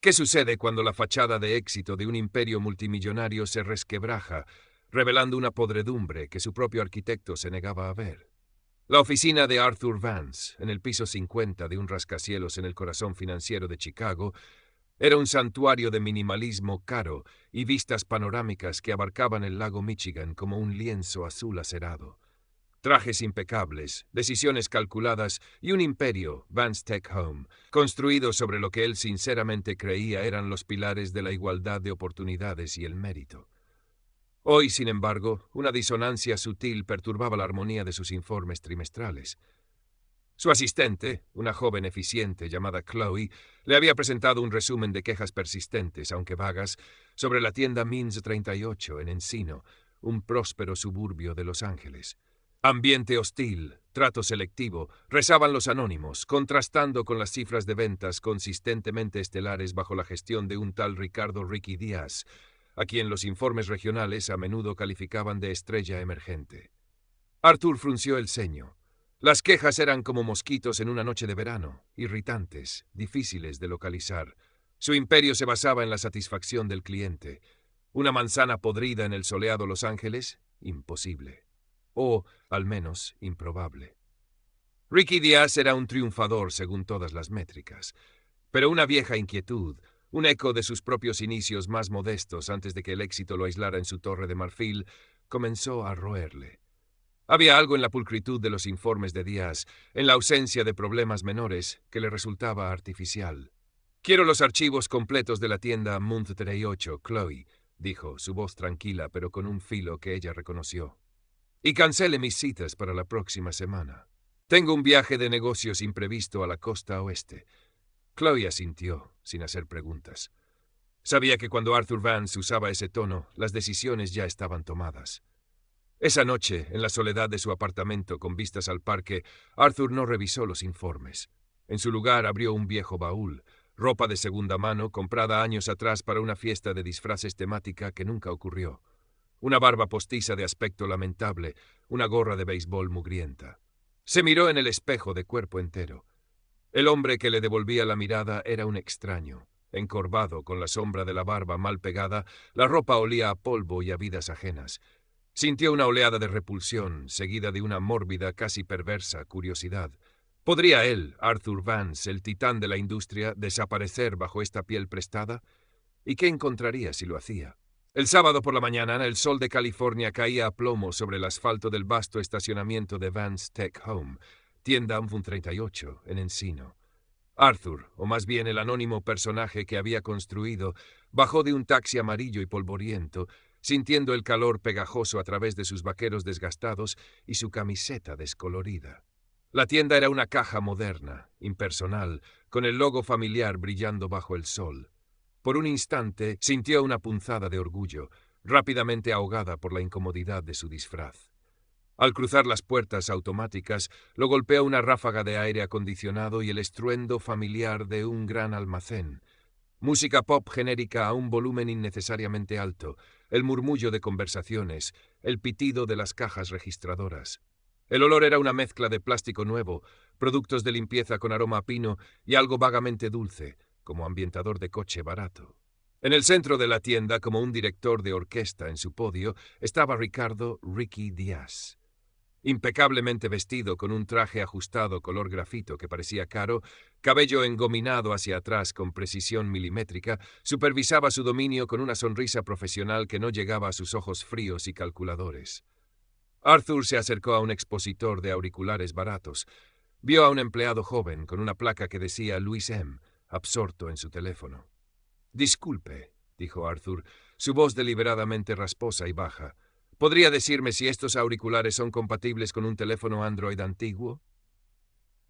¿Qué sucede cuando la fachada de éxito de un imperio multimillonario se resquebraja, revelando una podredumbre que su propio arquitecto se negaba a ver? La oficina de Arthur Vance, en el piso 50 de un rascacielos en el corazón financiero de Chicago, era un santuario de minimalismo caro y vistas panorámicas que abarcaban el lago Michigan como un lienzo azul acerado. Trajes impecables, decisiones calculadas y un imperio, Vance Tech Home, construido sobre lo que él sinceramente creía eran los pilares de la igualdad de oportunidades y el mérito. Hoy, sin embargo, una disonancia sutil perturbaba la armonía de sus informes trimestrales. Su asistente, una joven eficiente llamada Chloe, le había presentado un resumen de quejas persistentes, aunque vagas, sobre la tienda Means 38 en Encino, un próspero suburbio de Los Ángeles. Ambiente hostil, trato selectivo, rezaban los anónimos, contrastando con las cifras de ventas consistentemente estelares bajo la gestión de un tal Ricardo Ricky Díaz, a quien los informes regionales a menudo calificaban de estrella emergente. Arthur frunció el ceño. Las quejas eran como mosquitos en una noche de verano, irritantes, difíciles de localizar. Su imperio se basaba en la satisfacción del cliente. Una manzana podrida en el soleado Los Ángeles, imposible. O, al menos, improbable. Ricky Díaz era un triunfador según todas las métricas, pero una vieja inquietud, un eco de sus propios inicios más modestos antes de que el éxito lo aislara en su torre de marfil, comenzó a roerle. Había algo en la pulcritud de los informes de Díaz, en la ausencia de problemas menores, que le resultaba artificial. «Quiero los archivos completos de la tienda Mount 38, Chloe», dijo, su voz tranquila pero con un filo que ella reconoció. «Y cancele mis citas para la próxima semana. Tengo un viaje de negocios imprevisto a la costa oeste». Chloe asintió, sin hacer preguntas. Sabía que cuando Arthur Vance usaba ese tono, las decisiones ya estaban tomadas. Esa noche, en la soledad de su apartamento con vistas al parque, Arthur no revisó los informes. En su lugar abrió un viejo baúl, ropa de segunda mano comprada años atrás para una fiesta de disfraces temática que nunca ocurrió. Una barba postiza de aspecto lamentable, una gorra de béisbol mugrienta. Se miró en el espejo de cuerpo entero. El hombre que le devolvía la mirada era un extraño. Encorvado, con la sombra de la barba mal pegada, la ropa olía a polvo y a vidas ajenas. Sintió una oleada de repulsión, seguida de una mórbida, casi perversa curiosidad. ¿Podría él, Arthur Vance, el titán de la industria, desaparecer bajo esta piel prestada? ¿Y qué encontraría si lo hacía? El sábado por la mañana, el sol de California caía a plomo sobre el asfalto del vasto estacionamiento de Vance Tech Home, tienda Mount 38, en Encino. Arthur, o más bien el anónimo personaje que había construido, bajó de un taxi amarillo y polvoriento, sintiendo el calor pegajoso a través de sus vaqueros desgastados y su camiseta descolorida. La tienda era una caja moderna, impersonal, con el logo familiar brillando bajo el sol. Por un instante sintió una punzada de orgullo, rápidamente ahogada por la incomodidad de su disfraz. Al cruzar las puertas automáticas, lo golpeó una ráfaga de aire acondicionado y el estruendo familiar de un gran almacén. Música pop genérica a un volumen innecesariamente alto, el murmullo de conversaciones, el pitido de las cajas registradoras. El olor era una mezcla de plástico nuevo, productos de limpieza con aroma a pino y algo vagamente dulce, como ambientador de coche barato. En el centro de la tienda, como un director de orquesta en su podio, estaba Ricardo Ricky Díaz. Impecablemente vestido con un traje ajustado color grafito que parecía caro, cabello engominado hacia atrás con precisión milimétrica, supervisaba su dominio con una sonrisa profesional que no llegaba a sus ojos fríos y calculadores. Arthur se acercó a un expositor de auriculares baratos. Vio a un empleado joven con una placa que decía Luis M., absorto en su teléfono. «Disculpe», dijo Arthur, su voz deliberadamente rasposa y baja. ¿Podría decirme si estos auriculares son compatibles con un teléfono Android antiguo?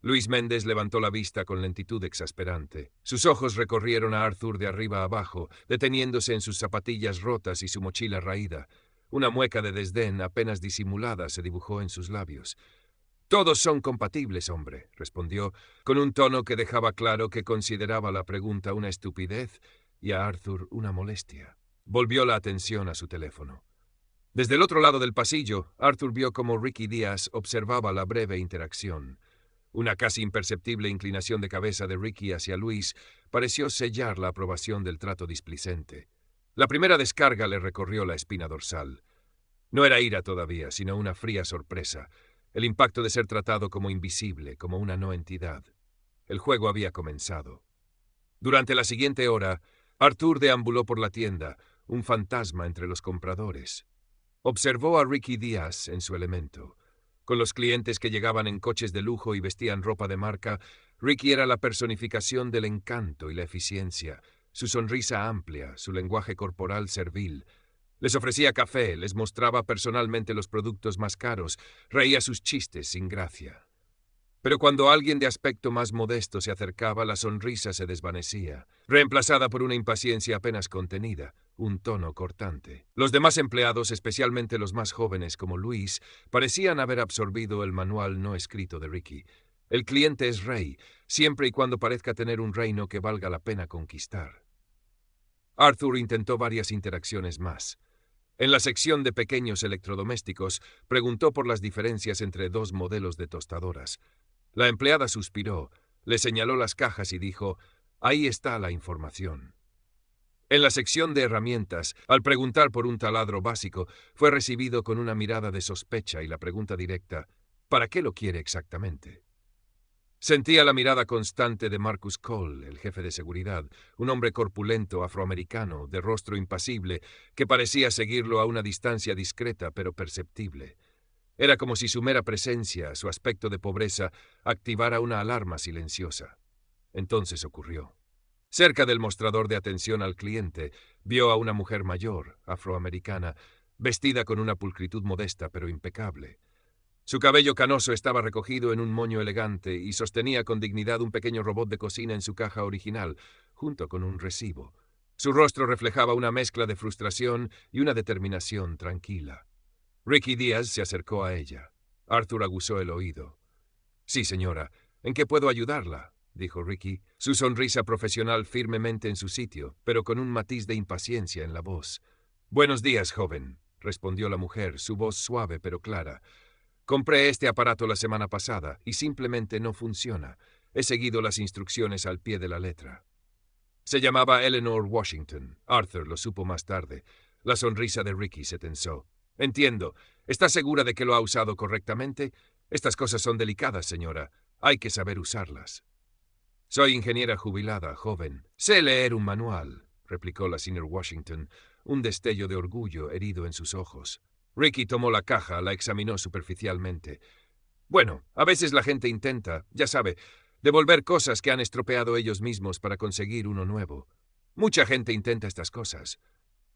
Luis Méndez levantó la vista con lentitud exasperante. Sus ojos recorrieron a Arthur de arriba a abajo, deteniéndose en sus zapatillas rotas y su mochila raída. Una mueca de desdén apenas disimulada se dibujó en sus labios. «Todos son compatibles, hombre», respondió, con un tono que dejaba claro que consideraba la pregunta una estupidez y a Arthur una molestia. Volvió la atención a su teléfono. Desde el otro lado del pasillo, Arthur vio cómo Ricky Díaz observaba la breve interacción. Una casi imperceptible inclinación de cabeza de Ricky hacia Luis pareció sellar la aprobación del trato displicente. La primera descarga le recorrió la espina dorsal. No era ira todavía, sino una fría sorpresa, el impacto de ser tratado como invisible, como una no entidad. El juego había comenzado. Durante la siguiente hora, Arthur deambuló por la tienda, un fantasma entre los compradores. Observó a Ricky Díaz en su elemento. Con los clientes que llegaban en coches de lujo y vestían ropa de marca, Ricky era la personificación del encanto y la eficiencia, su sonrisa amplia, su lenguaje corporal servil. Les ofrecía café, les mostraba personalmente los productos más caros, reía sus chistes sin gracia. Pero cuando alguien de aspecto más modesto se acercaba, la sonrisa se desvanecía, reemplazada por una impaciencia apenas contenida, un tono cortante. Los demás empleados, especialmente los más jóvenes como Luis, parecían haber absorbido el manual no escrito de Ricky. El cliente es rey, siempre y cuando parezca tener un reino que valga la pena conquistar. Arthur intentó varias interacciones más. En la sección de pequeños electrodomésticos, preguntó por las diferencias entre dos modelos de tostadoras. La empleada suspiró, le señaló las cajas y dijo, «Ahí está la información». En la sección de herramientas, al preguntar por un taladro básico, fue recibido con una mirada de sospecha y la pregunta directa, «¿Para qué lo quiere exactamente?». Sentía la mirada constante de Marcus Cole, el jefe de seguridad, un hombre corpulento afroamericano, de rostro impasible, que parecía seguirlo a una distancia discreta pero perceptible. Era como si su mera presencia, su aspecto de pobreza, activara una alarma silenciosa. Entonces ocurrió. Cerca del mostrador de atención al cliente, vio a una mujer mayor, afroamericana, vestida con una pulcritud modesta pero impecable. Su cabello canoso estaba recogido en un moño elegante y sostenía con dignidad un pequeño robot de cocina en su caja original, junto con un recibo. Su rostro reflejaba una mezcla de frustración y una determinación tranquila. Ricky Díaz se acercó a ella. Arthur aguzó el oído. «Sí, señora. ¿En qué puedo ayudarla?», dijo Ricky, su sonrisa profesional firmemente en su sitio, pero con un matiz de impaciencia en la voz. «Buenos días, joven», respondió la mujer, su voz suave pero clara. «Compré este aparato la semana pasada y simplemente no funciona. He seguido las instrucciones al pie de la letra». Se llamaba Eleanor Washington. Arthur lo supo más tarde. La sonrisa de Ricky se tensó. «Entiendo. ¿Está segura de que lo ha usado correctamente? Estas cosas son delicadas, señora. Hay que saber usarlas». «Soy ingeniera jubilada, joven. Sé leer un manual», replicó la señora Washington, un destello de orgullo herido en sus ojos. Ricky tomó la caja, la examinó superficialmente. «Bueno, a veces la gente intenta, ya sabe, devolver cosas que han estropeado ellos mismos para conseguir uno nuevo. Mucha gente intenta estas cosas».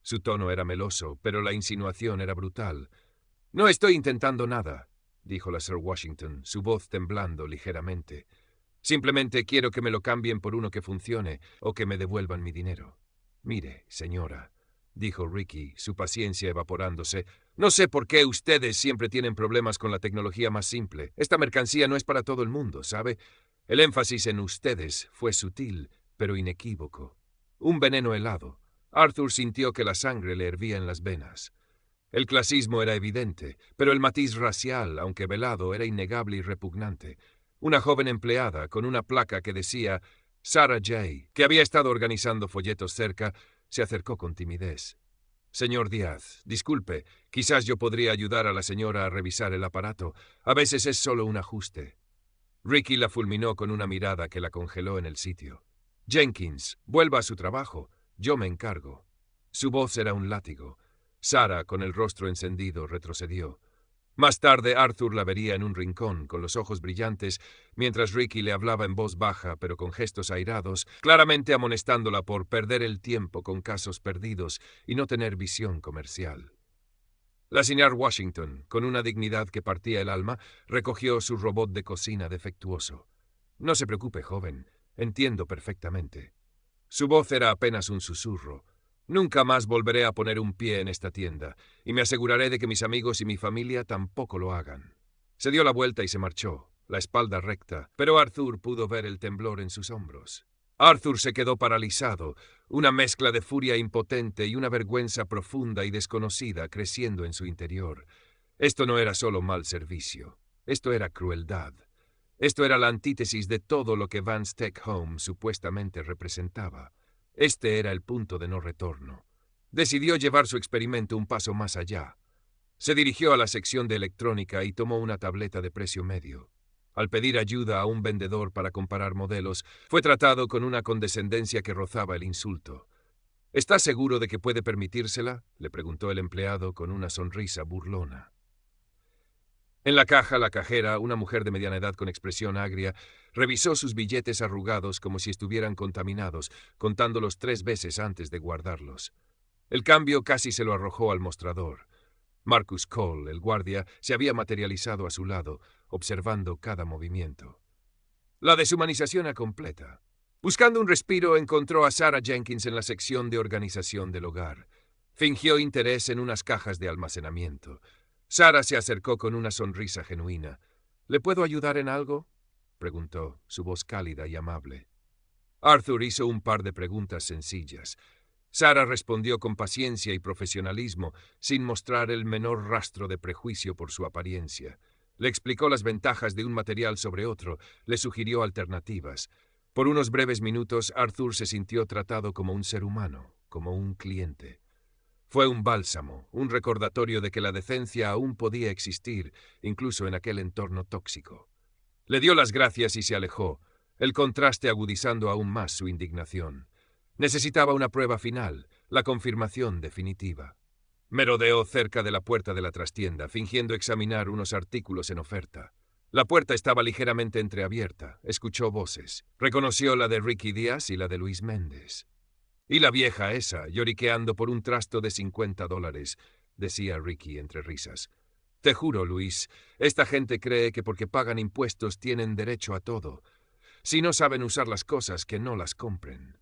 Su tono era meloso, pero la insinuación era brutal. «No estoy intentando nada», dijo la Sir Washington, su voz temblando ligeramente. «Simplemente quiero que me lo cambien por uno que funcione o que me devuelvan mi dinero». «Mire, señora», dijo Ricky, su paciencia evaporándose, «no sé por qué ustedes siempre tienen problemas con la tecnología más simple. Esta mercancía no es para todo el mundo, ¿sabe? El énfasis en ustedes fue sutil, pero inequívoco. Un veneno helado. Arthur sintió que la sangre le hervía en las venas. El clasismo era evidente, pero el matiz racial, aunque velado, era innegable y repugnante. Una joven empleada, con una placa que decía Sarah J., que había estado organizando folletos cerca, se acercó con timidez. «Señor Díaz, disculpe, quizás yo podría ayudar a la señora a revisar el aparato. A veces es solo un ajuste». Ricky la fulminó con una mirada que la congeló en el sitio. «Jenkins, vuelva a su trabajo. Yo me encargo». Su voz era un látigo. Sarah, con el rostro encendido, retrocedió. Más tarde Arthur la vería en un rincón, con los ojos brillantes, mientras Ricky le hablaba en voz baja, pero con gestos airados, claramente amonestándola por perder el tiempo con casos perdidos y no tener visión comercial. La señora Washington, con una dignidad que partía el alma, recogió su robot de cocina defectuoso. «No se preocupe, joven. Entiendo perfectamente». Su voz era apenas un susurro. «Nunca más volveré a poner un pie en esta tienda, y me aseguraré de que mis amigos y mi familia tampoco lo hagan». Se dio la vuelta y se marchó, la espalda recta, pero Arthur pudo ver el temblor en sus hombros. Arthur se quedó paralizado, una mezcla de furia impotente y una vergüenza profunda y desconocida creciendo en su interior. Esto no era solo mal servicio, esto era crueldad. Esto era la antítesis de todo lo que Vance Tech Home supuestamente representaba. Este era el punto de no retorno. Decidió llevar su experimento un paso más allá. Se dirigió a la sección de electrónica y tomó una tableta de precio medio. Al pedir ayuda a un vendedor para comparar modelos, fue tratado con una condescendencia que rozaba el insulto. ¿Está seguro de que puede permitírsela?, le preguntó el empleado con una sonrisa burlona. En la caja, la cajera, una mujer de mediana edad con expresión agria, revisó sus billetes arrugados como si estuvieran contaminados, contándolos 3 veces antes de guardarlos. El cambio casi se lo arrojó al mostrador. Marcus Cole, el guardia, se había materializado a su lado, observando cada movimiento. La deshumanización a completa. Buscando un respiro, encontró a Sarah Jenkins en la sección de organización del hogar. Fingió interés en unas cajas de almacenamiento. Sarah se acercó con una sonrisa genuina. ¿Le puedo ayudar en algo?, preguntó, su voz cálida y amable. Arthur hizo un par de preguntas sencillas. Sarah respondió con paciencia y profesionalismo, sin mostrar el menor rastro de prejuicio por su apariencia. Le explicó las ventajas de un material sobre otro, le sugirió alternativas. Por unos breves minutos, Arthur se sintió tratado como un ser humano, como un cliente. Fue un bálsamo, un recordatorio de que la decencia aún podía existir, incluso en aquel entorno tóxico. Le dio las gracias y se alejó, el contraste agudizando aún más su indignación. Necesitaba una prueba final, la confirmación definitiva. Merodeó cerca de la puerta de la trastienda, fingiendo examinar unos artículos en oferta. La puerta estaba ligeramente entreabierta. Escuchó voces. Reconoció la de Ricky Díaz y la de Luis Méndez. «Y la vieja esa, lloriqueando por un trasto de $50», decía Ricky entre risas. «Te juro, Luis, esta gente cree que porque pagan impuestos tienen derecho a todo. Si no saben usar las cosas, que no las compren».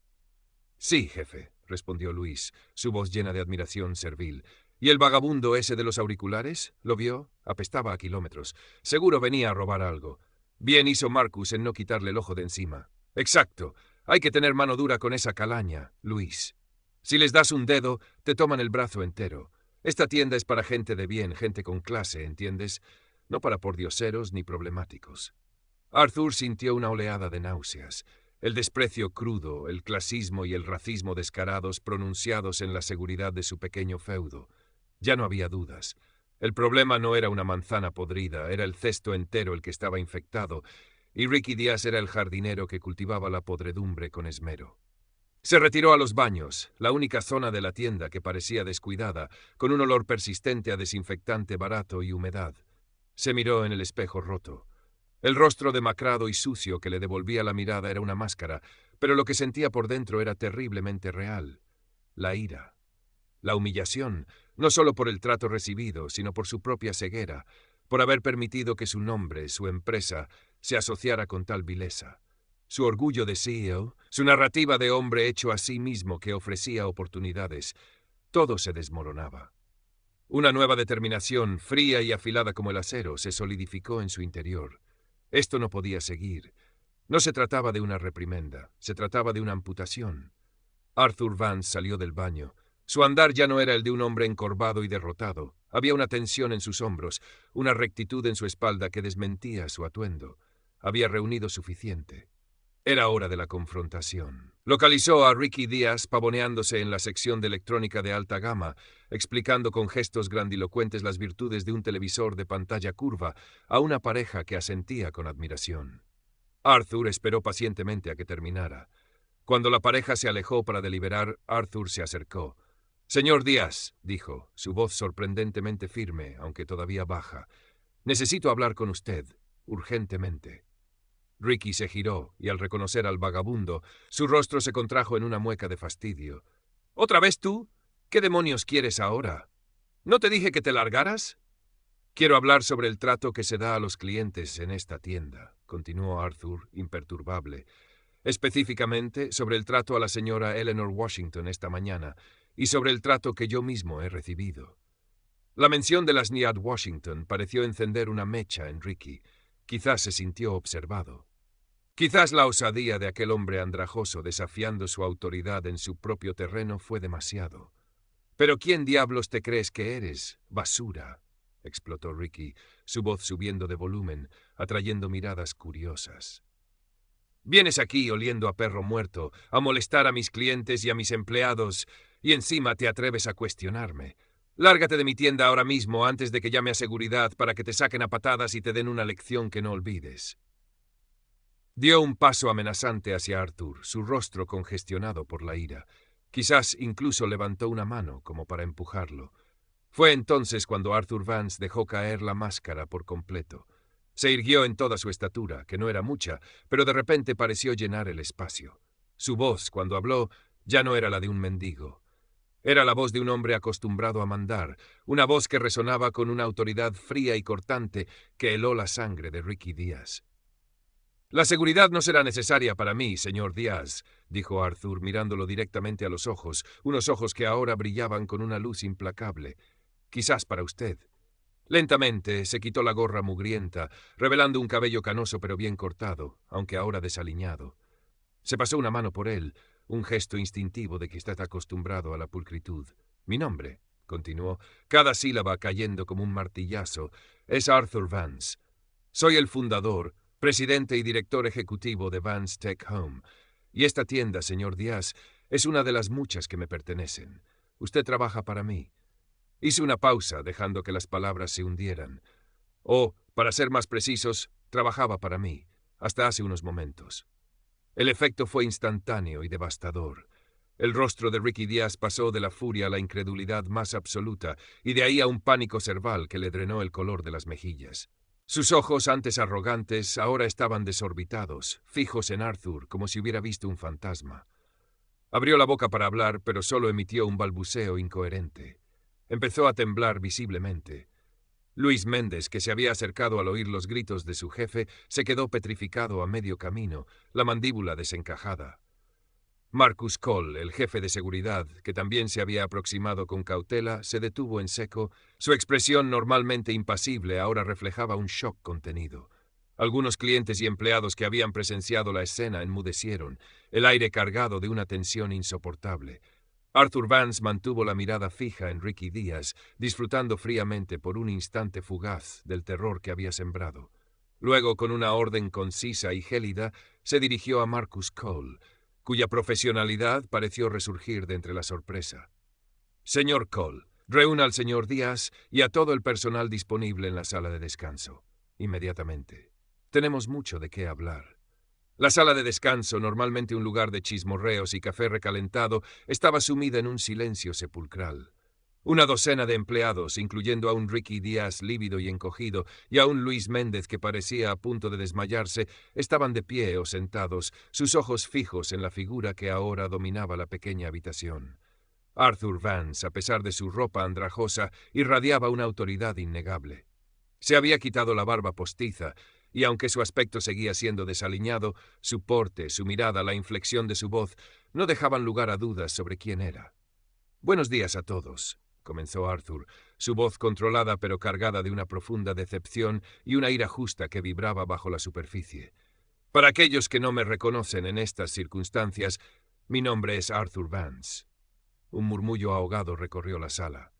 «Sí, jefe», respondió Luis, su voz llena de admiración servil. «¿Y el vagabundo ese de los auriculares? ¿Lo vio? Apestaba a kilómetros. Seguro venía a robar algo. Bien hizo Marcus en no quitarle el ojo de encima». «Exacto. Hay que tener mano dura con esa calaña, Luis. Si les das un dedo, te toman el brazo entero. Esta tienda es para gente de bien, gente con clase, ¿entiendes? No para pordioseros ni problemáticos». Arthur sintió una oleada de náuseas. El desprecio crudo, el clasismo y el racismo descarados pronunciados en la seguridad de su pequeño feudo. Ya no había dudas. El problema no era una manzana podrida, era el cesto entero el que estaba infectado, y Ricky Díaz era el jardinero que cultivaba la podredumbre con esmero. Se retiró a los baños, la única zona de la tienda que parecía descuidada, con un olor persistente a desinfectante barato y humedad. Se miró en el espejo roto. El rostro demacrado y sucio que le devolvía la mirada era una máscara, pero lo que sentía por dentro era terriblemente real. La ira. La humillación, no solo por el trato recibido, sino por su propia ceguera, por haber permitido que su nombre, su empresa, se asociara con tal vileza. Su orgullo de CEO, su narrativa de hombre hecho a sí mismo que ofrecía oportunidades, todo se desmoronaba. Una nueva determinación, fría y afilada como el acero, se solidificó en su interior. Esto no podía seguir. No se trataba de una reprimenda, se trataba de una amputación. Arthur Vance salió del baño. Su andar ya no era el de un hombre encorvado y derrotado. Había una tensión en sus hombros, una rectitud en su espalda que desmentía su atuendo. Había reunido suficiente. Era hora de la confrontación. Localizó a Ricky Díaz pavoneándose en la sección de electrónica de alta gama, explicando con gestos grandilocuentes las virtudes de un televisor de pantalla curva a una pareja que asentía con admiración. Arthur esperó pacientemente a que terminara. Cuando la pareja se alejó para deliberar, Arthur se acercó. «Señor Díaz», dijo, su voz sorprendentemente firme, aunque todavía baja, «necesito hablar con usted, urgentemente». Ricky se giró, y al reconocer al vagabundo, su rostro se contrajo en una mueca de fastidio. «¿Otra vez tú? ¿Qué demonios quieres ahora? ¿No te dije que te largaras?» «Quiero hablar sobre el trato que se da a los clientes en esta tienda», continuó Arthur, imperturbable. «Específicamente sobre el trato a la señora Eleanor Washington esta mañana y sobre el trato que yo mismo he recibido». La mención de la SNIAD Washington pareció encender una mecha en Ricky. Quizás se sintió observado. Quizás la osadía de aquel hombre andrajoso desafiando su autoridad en su propio terreno fue demasiado. «¿Pero quién diablos te crees que eres, basura?» explotó Ricky, su voz subiendo de volumen, atrayendo miradas curiosas. Vienes aquí oliendo a perro muerto, a molestar a mis clientes y a mis empleados, y encima te atreves a cuestionarme. Lárgate de mi tienda ahora mismo antes de que llame a seguridad para que te saquen a patadas y te den una lección que no olvides. Dio un paso amenazante hacia Arthur, su rostro congestionado por la ira. Quizás incluso levantó una mano como para empujarlo. Fue entonces cuando Arthur Vance dejó caer la máscara por completo. Se irguió en toda su estatura, que no era mucha, pero de repente pareció llenar el espacio. Su voz, cuando habló, ya no era la de un mendigo. Era la voz de un hombre acostumbrado a mandar, una voz que resonaba con una autoridad fría y cortante que heló la sangre de Ricky Díaz. «La seguridad no será necesaria para mí, señor Díaz», dijo Arthur mirándolo directamente a los ojos, unos ojos que ahora brillaban con una luz implacable. «Quizás para usted». Lentamente se quitó la gorra mugrienta, revelando un cabello canoso pero bien cortado, aunque ahora desaliñado. Se pasó una mano por él, un gesto instintivo de que está acostumbrado a la pulcritud. «Mi nombre», continuó, cada sílaba cayendo como un martillazo, «es Arthur Vance. Soy el fundador, presidente y director ejecutivo de Vance Tech Home. Y esta tienda, señor Díaz, es una de las muchas que me pertenecen. Usted trabaja para mí». Hice una pausa, dejando que las palabras se hundieran. Para ser más precisos, trabajaba para mí, hasta hace unos momentos. El efecto fue instantáneo y devastador. El rostro de Ricky Díaz pasó de la furia a la incredulidad más absoluta, y de ahí a un pánico cerval que le drenó el color de las mejillas. Sus ojos, antes arrogantes, ahora estaban desorbitados, fijos en Arthur, como si hubiera visto un fantasma. Abrió la boca para hablar, pero solo emitió un balbuceo incoherente. Empezó a temblar visiblemente. Luis Méndez, que se había acercado al oír los gritos de su jefe, se quedó petrificado a medio camino, la mandíbula desencajada. Marcus Cole, el jefe de seguridad, que también se había aproximado con cautela, se detuvo en seco. Su expresión normalmente impasible ahora reflejaba un shock contenido. Algunos clientes y empleados que habían presenciado la escena enmudecieron, el aire cargado de una tensión insoportable. Arthur Vance mantuvo la mirada fija en Ricky Díaz, disfrutando fríamente por un instante fugaz del terror que había sembrado. Luego, con una orden concisa y gélida, se dirigió a Marcus Cole, cuya profesionalidad pareció resurgir de entre la sorpresa. «Señor Cole, reúna al señor Díaz y a todo el personal disponible en la sala de descanso. Inmediatamente. Tenemos mucho de qué hablar». La sala de descanso, normalmente un lugar de chismorreos y café recalentado, estaba sumida en un silencio sepulcral. Una docena de empleados, incluyendo a un Ricky Díaz lívido y encogido, y a un Luis Méndez que parecía a punto de desmayarse, estaban de pie o sentados, sus ojos fijos en la figura que ahora dominaba la pequeña habitación. Arthur Vance, a pesar de su ropa andrajosa, irradiaba una autoridad innegable. Se había quitado la barba postiza, y aunque su aspecto seguía siendo desaliñado, su porte, su mirada, la inflexión de su voz, no dejaban lugar a dudas sobre quién era. «Buenos días a todos», comenzó Arthur, su voz controlada pero cargada de una profunda decepción y una ira justa que vibraba bajo la superficie. «Para aquellos que no me reconocen en estas circunstancias, mi nombre es Arthur Vance». Un murmullo ahogado recorrió la sala.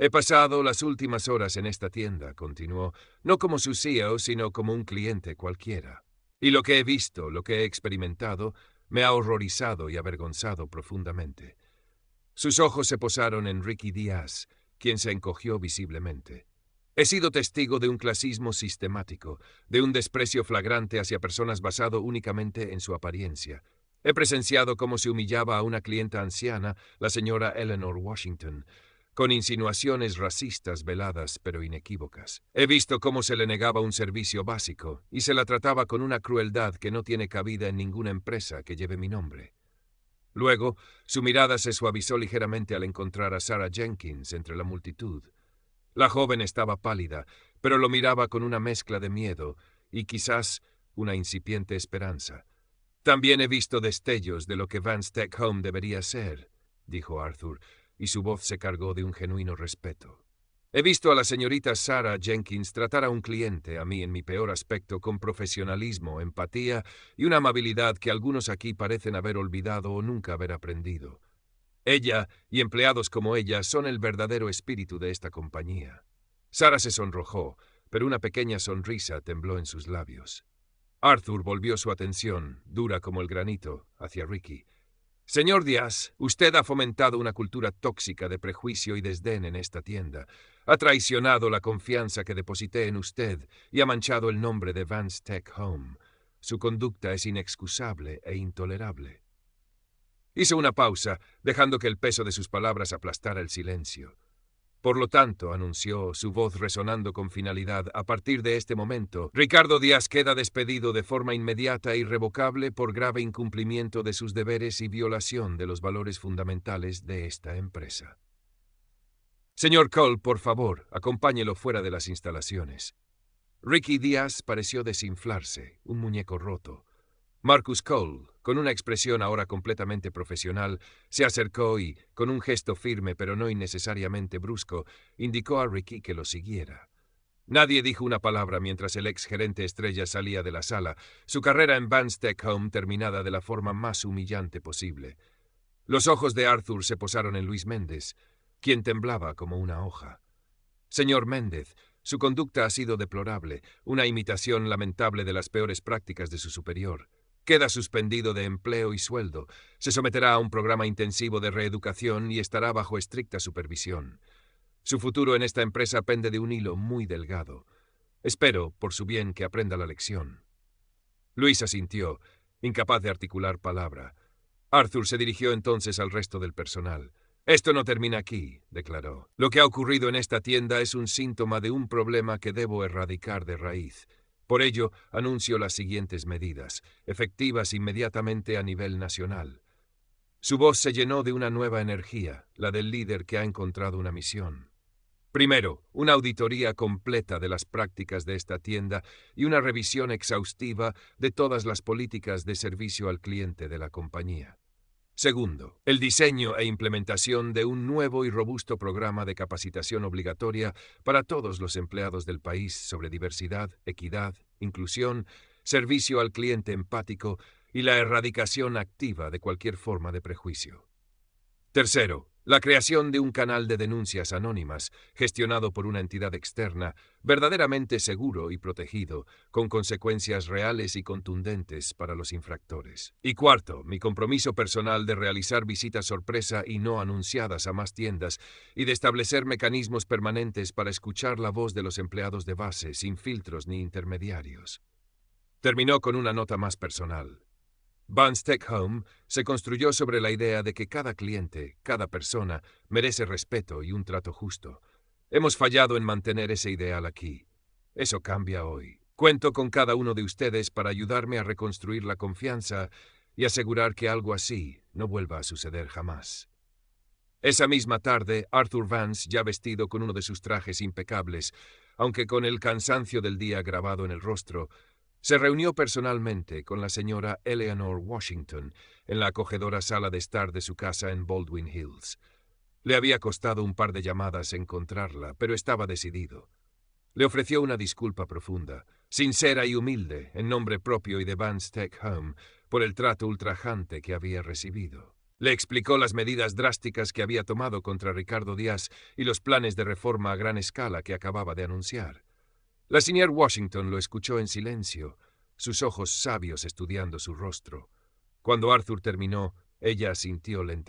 «He pasado las últimas horas en esta tienda», continuó, «no como su CEO, sino como un cliente cualquiera. Y lo que he visto, lo que he experimentado, me ha horrorizado y avergonzado profundamente». Sus ojos se posaron en Ricky Díaz, quien se encogió visiblemente. «He sido testigo de un clasismo sistemático, de un desprecio flagrante hacia personas basado únicamente en su apariencia. He presenciado cómo se humillaba a una clienta anciana, la señora Eleanor Washington, con insinuaciones racistas veladas pero inequívocas. He visto cómo se le negaba un servicio básico y se la trataba con una crueldad que no tiene cabida en ninguna empresa que lleve mi nombre». Luego, su mirada se suavizó ligeramente al encontrar a Sarah Jenkins entre la multitud. La joven estaba pálida, pero lo miraba con una mezcla de miedo y quizás una incipiente esperanza. «También he visto destellos de lo que Vance Tech Home debería ser», dijo Arthur, y su voz se cargó de un genuino respeto. «He visto a la señorita Sarah Jenkins tratar a un cliente, a mí en mi peor aspecto, con profesionalismo, empatía y una amabilidad que algunos aquí parecen haber olvidado o nunca haber aprendido. Ella y empleados como ella son el verdadero espíritu de esta compañía». Sara se sonrojó, pero una pequeña sonrisa tembló en sus labios. Arthur volvió su atención, dura como el granito, hacia Ricky. Señor Díaz, usted ha fomentado una cultura tóxica de prejuicio y desdén en esta tienda. Ha traicionado la confianza que deposité en usted y ha manchado el nombre de Vance Tech Home. Su conducta es inexcusable e intolerable. Hizo una pausa, dejando que el peso de sus palabras aplastara el silencio. Por lo tanto, anunció, su voz resonando con finalidad, a partir de este momento, Ricardo Díaz queda despedido de forma inmediata e irrevocable por grave incumplimiento de sus deberes y violación de los valores fundamentales de esta empresa. Señor Cole, por favor, acompáñelo fuera de las instalaciones. Ricky Díaz pareció desinflarse, un muñeco roto. Marcus Cole, con una expresión ahora completamente profesional, se acercó y, con un gesto firme pero no innecesariamente brusco, indicó a Ricky que lo siguiera. Nadie dijo una palabra mientras el ex gerente estrella salía de la sala, su carrera en Vance Tech Home terminada de la forma más humillante posible. Los ojos de Arthur se posaron en Luis Méndez, quien temblaba como una hoja. Señor Méndez, su conducta ha sido deplorable, una imitación lamentable de las peores prácticas de su superior. Queda suspendido de empleo y sueldo, se someterá a un programa intensivo de reeducación y estará bajo estricta supervisión. Su futuro en esta empresa pende de un hilo muy delgado. Espero, por su bien, que aprenda la lección. Luis asintió, incapaz de articular palabra. Arthur se dirigió entonces al resto del personal. Esto no termina aquí, declaró. Lo que ha ocurrido en esta tienda es un síntoma de un problema que debo erradicar de raíz. Por ello, anuncio las siguientes medidas, efectivas inmediatamente a nivel nacional. Su voz se llenó de una nueva energía, la del líder que ha encontrado una misión. Primero, una auditoría completa de las prácticas de esta tienda y una revisión exhaustiva de todas las políticas de servicio al cliente de la compañía. Segundo, el diseño e implementación de un nuevo y robusto programa de capacitación obligatoria para todos los empleados del país sobre diversidad, equidad, inclusión, servicio al cliente empático y la erradicación activa de cualquier forma de prejuicio. Tercero, la creación de un canal de denuncias anónimas, gestionado por una entidad externa, verdaderamente seguro y protegido, con consecuencias reales y contundentes para los infractores. Y cuarto, mi compromiso personal de realizar visitas sorpresa y no anunciadas a más tiendas y de establecer mecanismos permanentes para escuchar la voz de los empleados de base, sin filtros ni intermediarios. Terminó con una nota más personal. Vance Tech Home se construyó sobre la idea de que cada cliente, cada persona, merece respeto y un trato justo. Hemos fallado en mantener ese ideal aquí. Eso cambia hoy. Cuento con cada uno de ustedes para ayudarme a reconstruir la confianza y asegurar que algo así no vuelva a suceder jamás. Esa misma tarde, Arthur Vance, ya vestido con uno de sus trajes impecables, aunque con el cansancio del día grabado en el rostro, se reunió personalmente con la señora Eleanor Washington en la acogedora sala de estar de su casa en Baldwin Hills. Le había costado un par de llamadas encontrarla, pero estaba decidido. Le ofreció una disculpa profunda, sincera y humilde, en nombre propio y de Vance Tech Home, por el trato ultrajante que había recibido. Le explicó las medidas drásticas que había tomado contra Ricardo Díaz y los planes de reforma a gran escala que acababa de anunciar. La señora Washington lo escuchó en silencio, sus ojos sabios estudiando su rostro. Cuando Arthur terminó, ella asintió lentamente.